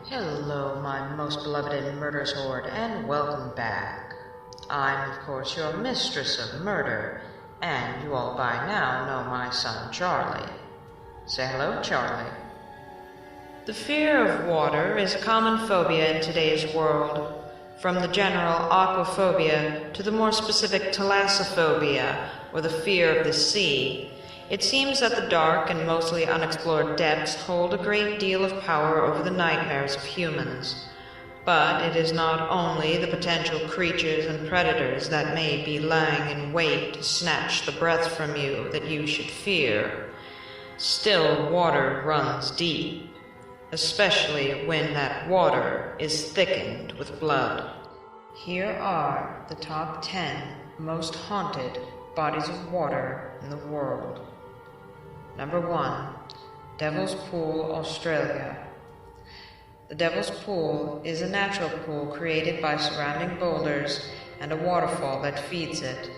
Hello, my most beloved and murderous horde, and welcome back. I'm, of course, your mistress of murder, and you all by now know my son Charlie. Say hello, Charlie. The fear of water is a common phobia in today's world, from the general aquaphobia to the more specific thalassophobia, or the fear of the sea. It seems that the dark and mostly unexplored depths hold a great deal of power over the nightmares of humans. But it is not only the potential creatures and predators that may be lying in wait to snatch the breath from you that you should fear. Still water runs deep, especially when that water is thickened with blood. Here are the top 10 most haunted bodies of water in the world. Number 1. Devil's Pool, Australia. The Devil's Pool is a natural pool created by surrounding boulders and a waterfall that feeds it.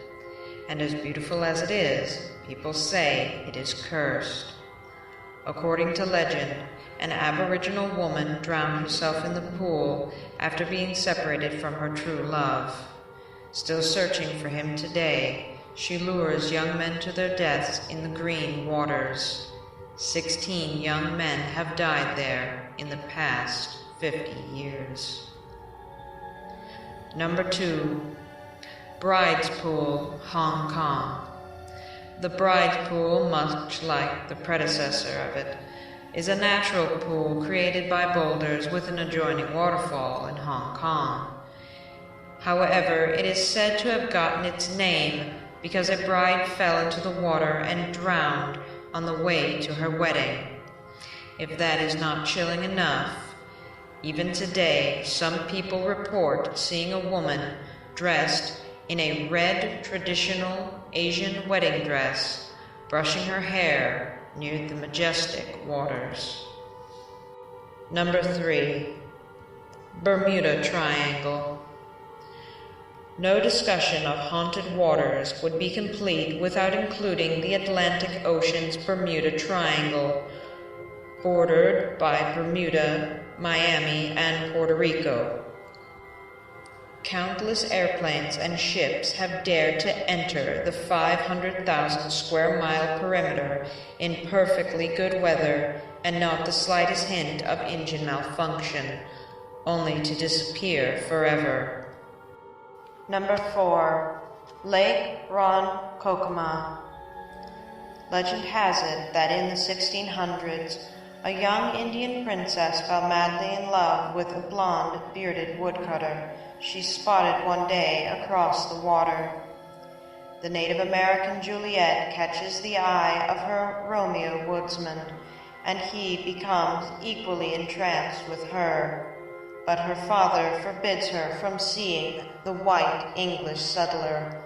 And as beautiful as it is, people say it is cursed. According to legend, an Aboriginal woman drowned herself in the pool after being separated from her true love. Still searching for him today, she lures young men to their deaths in the green waters. 16 young men have died there in the past 50 years. Number 2. Bride's Pool, Hong Kong. The Bride's Pool, much like the predecessor of it, is a natural pool created by boulders with an adjoining waterfall in Hong Kong. However, it is said to have gotten its name because a bride fell into the water and drowned on the way to her wedding. If that is not chilling enough, even today some people report seeing a woman dressed in a red traditional Asian wedding dress brushing her hair near the majestic waters. Number 3. Bermuda Triangle. No discussion of haunted waters would be complete without including the Atlantic Ocean's Bermuda Triangle, bordered by Bermuda, Miami, and Puerto Rico. Countless airplanes and ships have dared to enter the 500,000 square mile perimeter in perfectly good weather and not the slightest hint of engine malfunction, only to disappear forever. Number 4. Lake Ronkonkoma. Legend has it that in the 1600s, a young Indian princess fell madly in love with a blonde, bearded woodcutter she spotted one day across the water. The Native American Juliet catches the eye of her Romeo woodsman, and he becomes equally entranced with her. But her father forbids her from seeing the white English settler.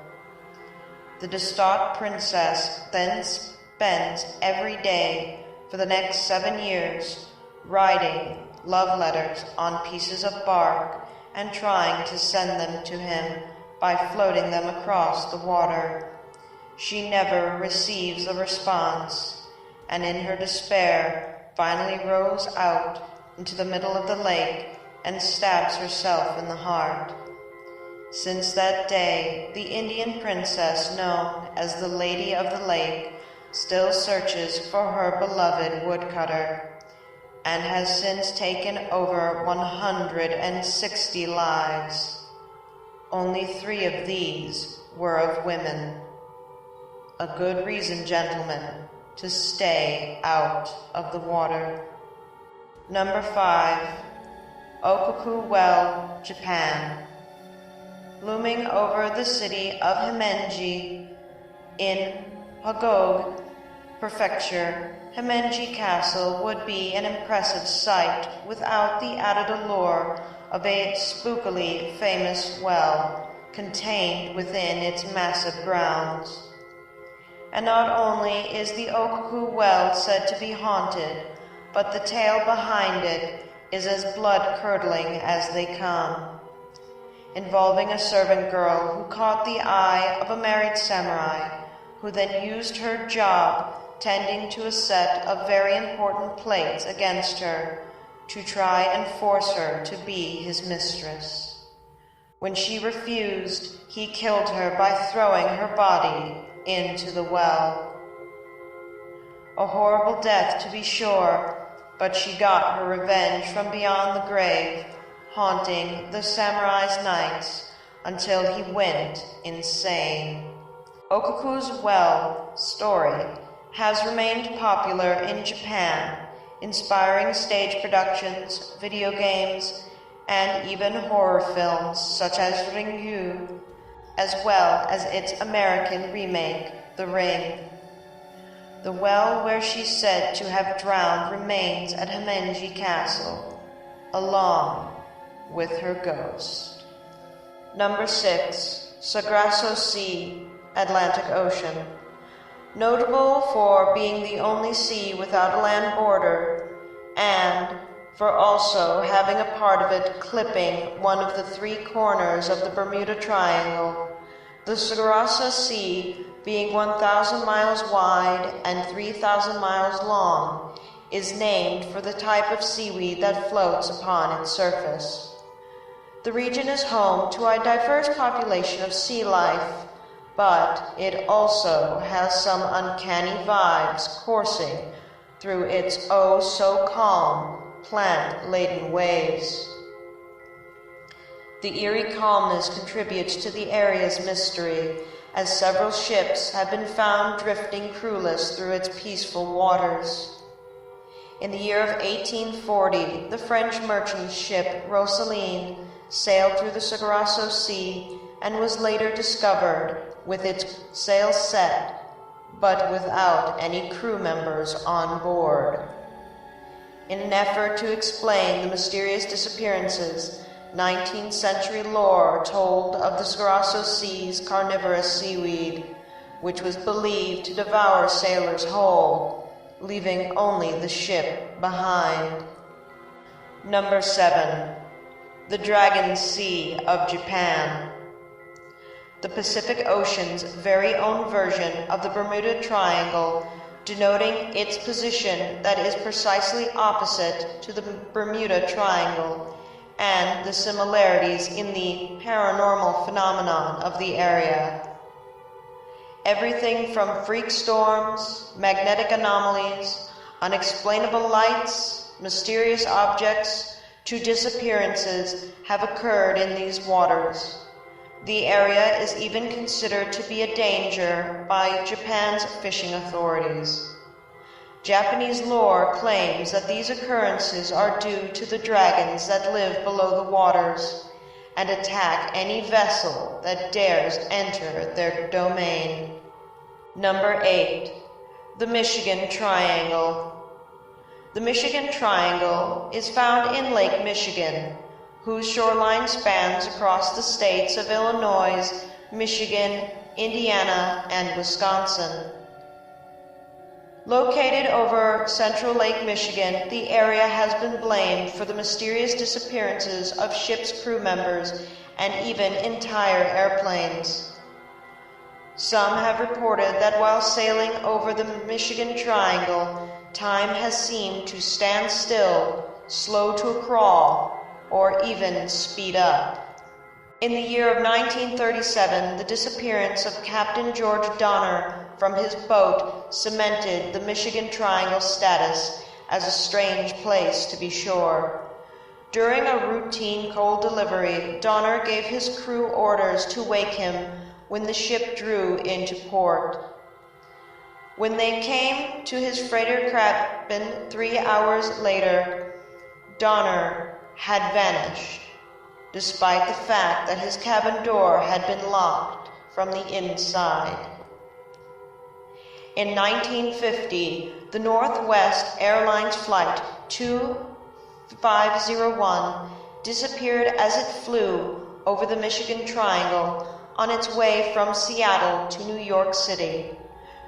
The distraught princess then spends every day for the next 7 years writing love letters on pieces of bark and trying to send them to him by floating them across the water. She never receives a response, and in her despair finally rows out into the middle of the lake and stabs herself in the heart. Since that day, the Indian princess known as the Lady of the Lake still searches for her beloved woodcutter, and has since taken over 160 lives. Only 3 of these were of women. A good reason, gentlemen, to stay out of the water. Number 5. Okaku Well, Japan. Looming over the city of Himenji in Hagog Prefecture, Himenji Castle would be an impressive sight without the added allure of a spookily famous well contained within its massive grounds. And not only is the Okaku Well said to be haunted, but the tale behind it is as blood-curdling as they come, involving a servant girl who caught the eye of a married samurai, who then used her job tending to a set of very important plates against her, to try and force her to be his mistress. When she refused, he killed her by throwing her body into the well. A horrible death, to be sure, but she got her revenge from beyond the grave, haunting the samurai's nights until he went insane. Okaku's well story has remained popular in Japan, inspiring stage productions, video games, and even horror films such as Ringu, as well as its American remake, The Ring. The well where she's said to have drowned remains at Himeji Castle, along with her ghost. Number 6. Sagrasso Sea, Atlantic Ocean. Notable for being the only sea without a land border, and for also having a part of it clipping one of the 3 corners of the Bermuda Triangle, the Sagrasso Sea, being 1,000 miles wide and 3,000 miles long, is named for the type of seaweed that floats upon its surface. The region is home to a diverse population of sea life, but it also has some uncanny vibes coursing through its oh-so-calm, plant-laden waves. The eerie calmness contributes to the area's mystery, as several ships have been found drifting crewless through its peaceful waters. In the year of 1840, the French merchant ship Rosaline sailed through the Sagrasso Sea and was later discovered with its sails set, but without any crew members on board. In an effort to explain the mysterious disappearances, 19th century lore told of the Sagrasso Sea's carnivorous seaweed, which was believed to devour sailors whole, leaving only the ship behind. Number 7. The Dragon Sea of Japan. The Pacific Ocean's very own version of the Bermuda Triangle, denoting its position that is precisely opposite to the Bermuda Triangle, and the similarities in the paranormal phenomenon of the area. Everything from freak storms, magnetic anomalies, unexplainable lights, mysterious objects, to disappearances have occurred in these waters. The area is even considered to be a danger by Japan's fishing authorities. Japanese lore claims that these occurrences are due to the dragons that live below the waters and attack any vessel that dares enter their domain. Number 8. The Michigan Triangle. The Michigan Triangle is found in Lake Michigan, whose shoreline spans across the states of Illinois, Michigan, Indiana, and Wisconsin. Located over central Lake Michigan, the area has been blamed for the mysterious disappearances of ships' crew members and even entire airplanes. Some have reported that while sailing over the Michigan Triangle, time has seemed to stand still, slow to a crawl, or even speed up. In the year of 1937, the disappearance of Captain George Donner from his boat cemented the Michigan Triangle status as a strange place to be sure. During a routine coal delivery, Donner gave his crew orders to wake him when the ship drew into port. When they came to his freighter cabin 3 hours later, Donner had vanished, despite the fact that his cabin door had been locked from the inside. In 1950, the Northwest Airlines Flight 2501 disappeared as it flew over the Michigan Triangle on its way from Seattle to New York City.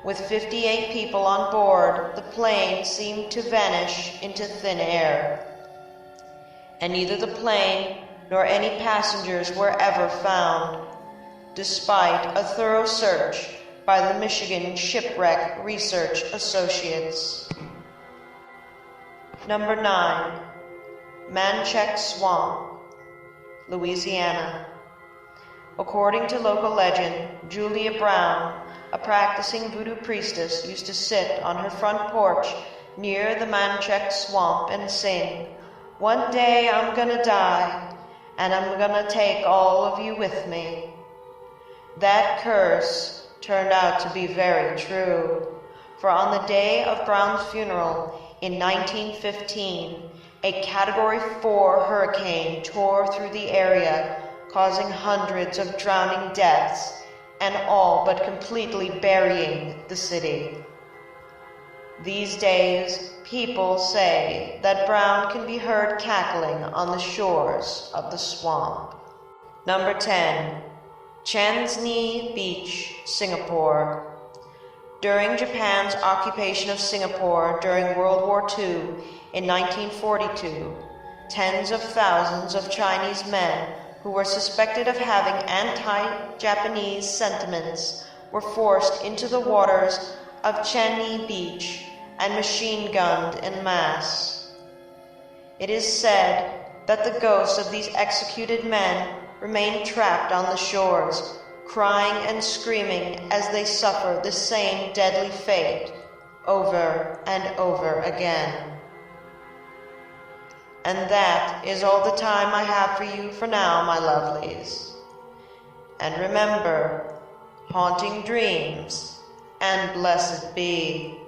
With 58 people on board, the plane seemed to vanish into thin air, and neither the plane nor any passengers were ever found, despite a thorough search by the Michigan Shipwreck Research Associates. Number 9. Manchac Swamp, Louisiana. According to local legend, Julia Brown, a practicing voodoo priestess, used to sit on her front porch near the Manchac Swamp and sing, "One day I'm gonna die, and I'm gonna take all of you with me." That curse turned out to be very true, for on the day of Brown's funeral in 1915, a Category 4 hurricane tore through the area, causing hundreds of drowning deaths and all but completely burying the city. These days, people say that Brown can be heard cackling on the shores of the swamp. Number 10. Chansni Beach, Singapore. During Japan's occupation of Singapore during World War II in 1942, tens of thousands of Chinese men who were suspected of having anti-Japanese sentiments were forced into the waters of Changi Beach and machine-gunned en masse. It is said that the ghosts of these executed men remain trapped on the shores, crying and screaming as they suffer the same deadly fate over and over again. And that is all the time I have for you for now, my lovelies. And remember, haunting dreams, and blessed be.